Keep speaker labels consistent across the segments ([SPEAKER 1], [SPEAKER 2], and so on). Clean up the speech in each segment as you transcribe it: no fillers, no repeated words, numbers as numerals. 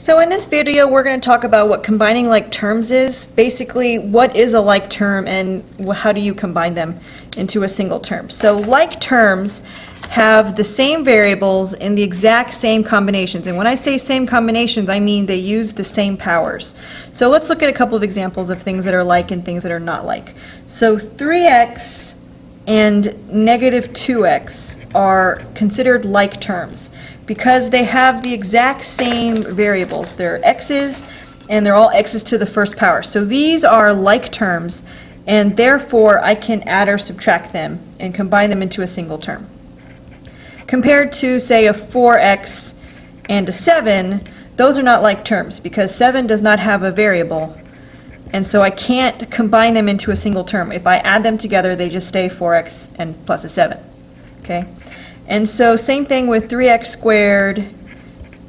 [SPEAKER 1] So in this video, we're going to talk about what combining like terms is. Basically, what is a like term and how do you combine them into a single term. So like terms have the same variables in the exact same combinations. And when I say same combinations, I mean they use the same powers. So let's look at a couple of examples of things that are like and things that are not like. So 3x and negative 2x are considered like terms, because they have the exact same variables. They're x's, and they're all x's to the first power. So these are like terms, and therefore I can add or subtract them and combine them into a single term. Compared to, say, a 4x and a 7, those are not like terms, because 7 does not have a variable, and so I can't combine them into a single term. If I add them together, they just stay 4x and plus a 7. Okay? And so same thing with 3x squared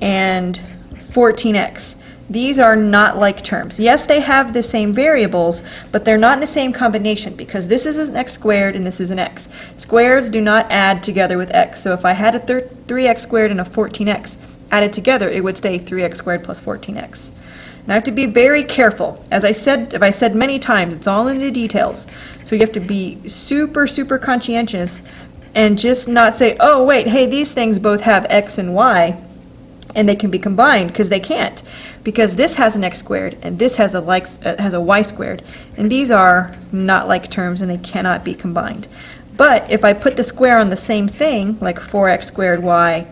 [SPEAKER 1] and 14x. These are not like terms. Yes, they have the same variables, but they're not in the same combination, because this is an x squared and this is an x. Squareds do not add together with x. So if I had a 3x squared and a 14x added together, it would stay 3x squared plus 14x. And I have to be very careful. As I said many times, it's all in the details. So you have to be super, super conscientious and just not say, oh wait, hey, these things both have x and y and they can be combined, because they can't, because this has an x squared and this has a y squared, and these are not like terms and they cannot be combined. But if I put the square on the same thing, like 4x squared y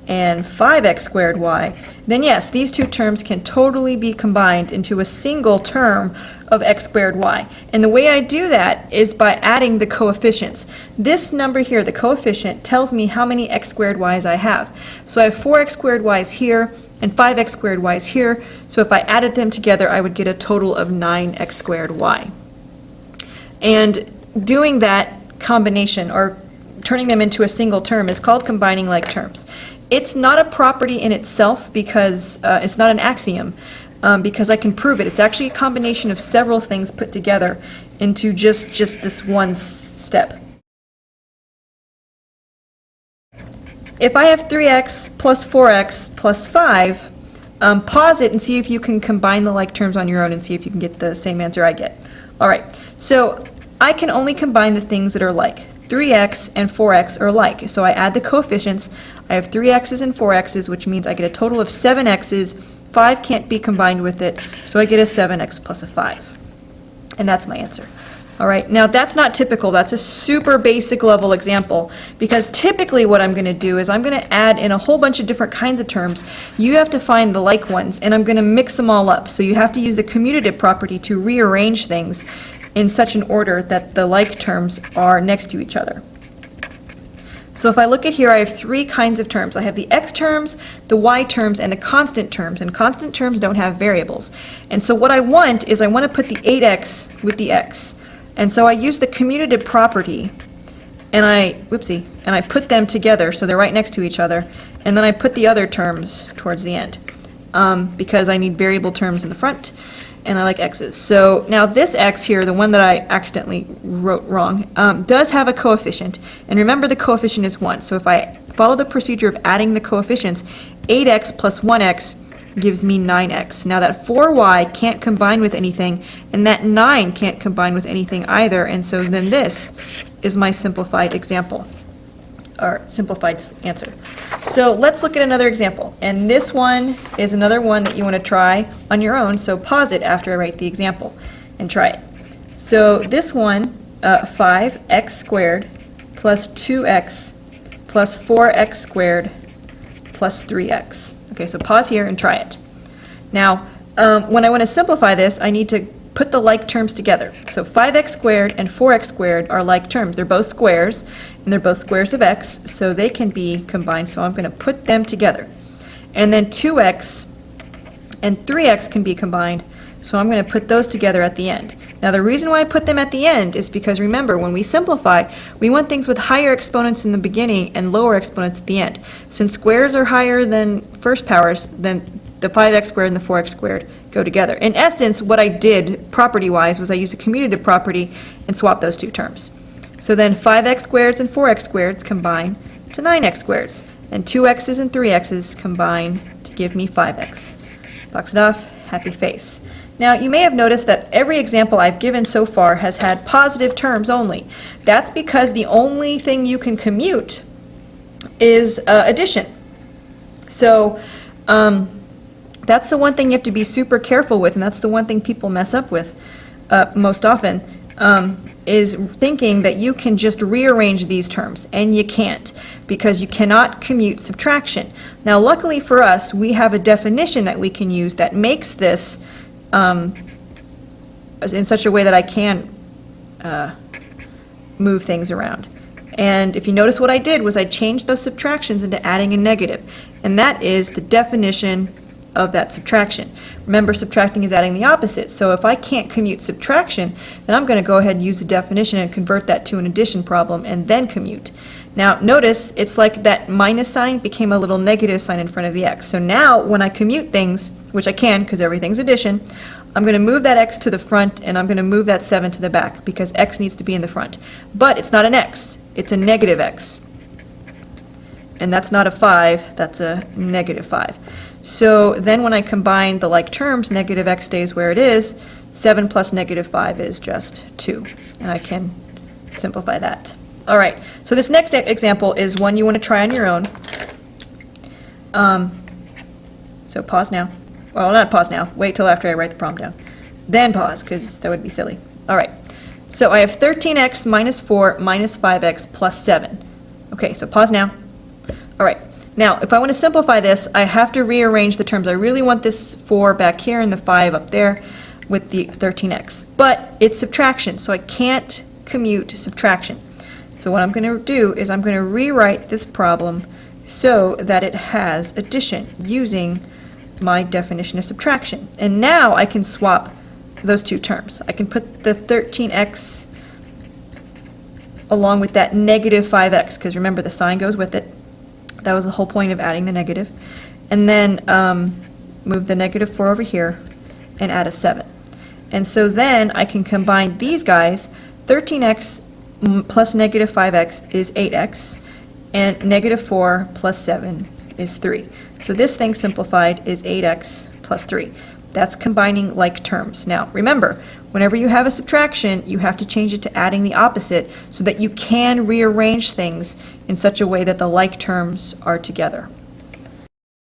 [SPEAKER 1] and 5x squared y, then yes, these two terms can totally be combined into a single term of x squared y. And the way I do that is by adding the coefficients. This number here, the coefficient, tells me how many x squared y's I have. So I have 4x squared y's here and 5x squared y's here. So if I added them together, I would get a total of 9x squared y. And doing that combination, or turning them into a single term, is called combining like terms. It's not a property in itself, because it's not an axiom, because I can prove it. It's actually a combination of several things put together into just this one step. If I have 3x plus 4x plus 5, pause it and see if you can combine the like terms on your own and see if you can get the same answer I get. All right, so I can only combine the things that are like. 3x and 4x are like, so I add the coefficients. I have 3x's and 4x's, which means I get a total of 7x's. 5 can't be combined with it, so I get a 7x plus a 5. And that's my answer. All right, now that's not typical. That's a super basic level example, because typically what I'm going to do is I'm going to add in a whole bunch of different kinds of terms. You have to find the like ones, and I'm going to mix them all up. So you have to use the commutative property to rearrange things in such an order that the like terms are next to each other. So if I look at here, I have three kinds of terms. I have the x terms, the y terms, and the constant terms. And constant terms don't have variables. And so what I want is I want to put the 8x with the x. And so I use the commutative property, and I put them together so they're right next to each other. And then I put the other terms towards the end, because I need variable terms in the front, and I like x's. So now this x here, the one that I accidentally wrote wrong, does have a coefficient. And remember, the coefficient is 1. So if I follow the procedure of adding the coefficients, 8x plus 1x gives me 9x. Now that 4y can't combine with anything, and that 9 can't combine with anything either, and so then this is my simplified example, or simplified answer. So let's look at another example, and this one is another one that you want to try on your own, so pause it after I write the example and try it. So this one, 5x squared plus 2x plus 4x squared plus 3x. Okay, so pause here and try it. Now, when I want to simplify this, I need to put the like terms together. So 5x squared and 4x squared are like terms. They're both squares, and they're both squares of x, so they can be combined. So I'm going to put them together. And then 2x and 3x can be combined, so I'm going to put those together at the end. Now the reason why I put them at the end is because, remember, when we simplify, we want things with higher exponents in the beginning and lower exponents at the end. Since squares are higher than first powers, then the 5x squared and the 4x squared go together. In essence, what I did property-wise was I used a commutative property and swapped those two terms. So then 5x squareds and 4x squareds combine to 9x squareds, and 2x's and 3x's combine to give me 5x. Box it off, happy face. Now, you may have noticed that every example I've given so far has had positive terms only. That's because the only thing you can commute is addition. So that's the one thing you have to be super careful with, and that's the one thing people mess up with most often, is thinking that you can just rearrange these terms, and you can't, because you cannot commute subtraction. Now, luckily for us, we have a definition that we can use that makes this in such a way that I can move things around. And if you notice, what I did was I changed those subtractions into adding a negative, and that is the definition of that subtraction. Remember, subtracting is adding the opposite, so if I can't commute subtraction, then I'm going to go ahead and use the definition and convert that to an addition problem and then commute. Now notice, it's like that minus sign became a little negative sign in front of the x. So now when I commute things, which I can because everything's addition, I'm going to move that x to the front and I'm going to move that 7 to the back because x needs to be in the front. But it's not an x, it's a negative x. And that's not a 5, that's a negative 5. So then when I combine the like terms, negative x stays where it is, 7 plus negative 5 is just 2. And I can simplify that. All right, so this next example is one you want to try on your own. So pause now. Well, not pause now. Wait till after I write the problem down. Then pause, because that would be silly. All right, so I have 13x minus 4 minus 5x plus 7. Okay, so pause now. All right. Now, if I want to simplify this, I have to rearrange the terms. I really want this 4 back here and the 5 up there with the 13x. But it's subtraction, so I can't commute subtraction. So what I'm going to do is I'm going to rewrite this problem so that it has addition using my definition of subtraction. And now I can swap those two terms. I can put the 13x along with that negative 5x, because remember the sign goes with it. That was the whole point of adding the negative. And then move the negative 4 over here and add a 7. And so then I can combine these guys. 13x plus negative 5x is 8x, and negative 4 plus 7 is 3. So this thing simplified is 8x plus 3. That's combining like terms. Now remember, whenever you have a subtraction, you have to change it to adding the opposite so that you can rearrange things in such a way that the like terms are together.